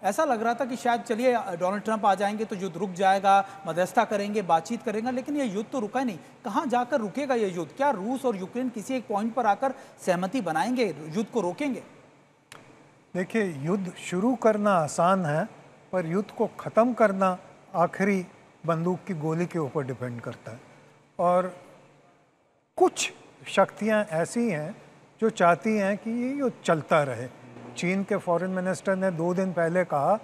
ऐसा लग रहा था कि शायद चलिए डोनाल्ड ट्रंप आ जाएंगे तो युद्ध रुक जाएगा, मध्यस्थता करेंगे, बातचीत करेंगे, लेकिन ये युद्ध तो रुका ही नहीं। कहाँ जाकर रुकेगा ये युद्ध? क्या रूस और यूक्रेन किसी एक पॉइंट पर आकर सहमति बनाएंगे, युद्ध को रोकेंगे? देखिए, युद्ध शुरू करना आसान है, पर युद्ध को ख़त्म करना आखिरी बंदूक की गोली के ऊपर डिपेंड करता है। और कुछ शक्तियां ऐसी हैं जो चाहती हैं कि ये युद्ध चलता रहे। चीन के फॉरेन मिनिस्टर ने 2 दिन पहले कहा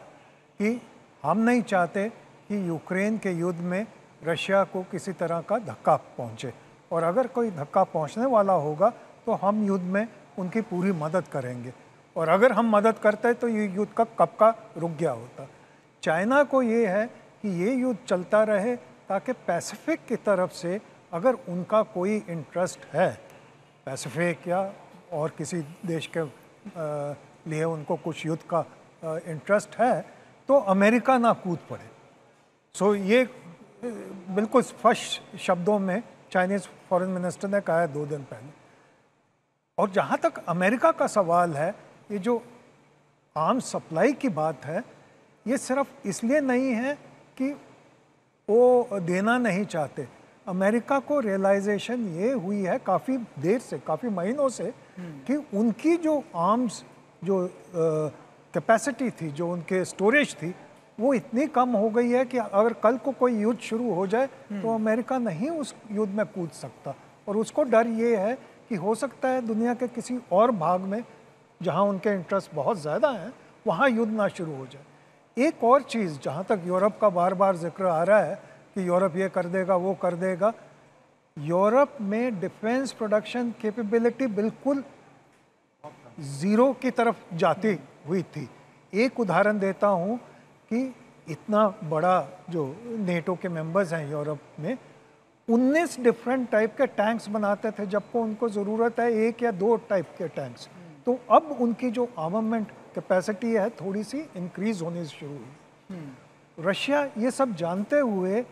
कि हम नहीं चाहते कि यूक्रेन के युद्ध में रशिया को किसी तरह का धक्का पहुंचे, और अगर कोई धक्का पहुंचने वाला होगा तो हम युद्ध में उनकी पूरी मदद करेंगे, और अगर हम मदद करते तो ये युद्ध का कब का रुक गया होता। चाइना को ये है कि ये युद्ध चलता रहे ताकि पैसिफिक की तरफ से अगर उनका कोई इंटरेस्ट है, पैसिफिक या और किसी देश के लिए उनको कुछ युद्ध का इंटरेस्ट है, तो अमेरिका ना कूद पड़े। सो ये बिल्कुल स्पष्ट शब्दों में चाइनीज़ फॉरेन मिनिस्टर ने कहा है 2 दिन पहले। और जहाँ तक अमेरिका का सवाल है, ये जो आर्म्स सप्लाई की बात है, ये सिर्फ इसलिए नहीं है कि वो देना नहीं चाहते। अमेरिका को रियलाइजेशन ये हुई है काफ़ी देर से, काफ़ी महीनों से, कि उनकी जो आर्म्स जो कैपेसिटी थी, जो उनके स्टोरेज थी, वो इतनी कम हो गई है कि अगर कल को कोई युद्ध शुरू हो जाए तो अमेरिका नहीं उस युद्ध में कूद सकता। और उसको डर ये है कि हो सकता है दुनिया के किसी और भाग में जहाँ उनके इंटरेस्ट बहुत ज़्यादा हैं, वहाँ युद्ध ना शुरू हो जाए। एक और चीज़, जहाँ तक यूरोप का बार बार जिक्र आ रहा है कि यूरोप ये कर देगा, वो कर देगा, यूरोप में डिफेंस प्रोडक्शन कैपेबिलिटी बिल्कुल ज़ीरो की तरफ जाती हुई थी। एक उदाहरण देता हूँ कि इतना बड़ा जो नेटो के मेंबर्स हैं यूरोप में, 19 डिफरेंट टाइप के टैंक्स बनाते थे, जबकि उनको ज़रूरत है 1 या 2 टाइप के टैंक्स। तो अब उनकी जो आर्मामेंट कैपेसिटी है थोड़ी सी इंक्रीज होनी शुरू हुई। रशिया ये सब जानते हुए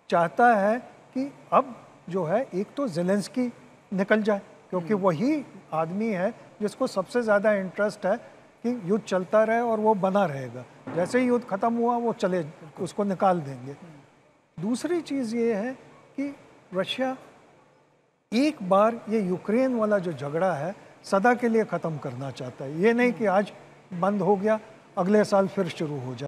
चाहता है कि अब जो है, एक तो ज़ेलेंस्की निकल जाए, क्योंकि वही आदमी है जिसको सबसे ज़्यादा इंटरेस्ट है कि युद्ध चलता रहे और वो बना रहेगा। जैसे ही युद्ध ख़त्म हुआ वो चले, उसको निकाल देंगे। दूसरी चीज़ ये है कि रशिया एक बार ये यूक्रेन वाला जो झगड़ा है सदा के लिए ख़त्म करना चाहता है। ये नहीं कि आज बंद हो गया, अगले साल फिर शुरू हो जाए।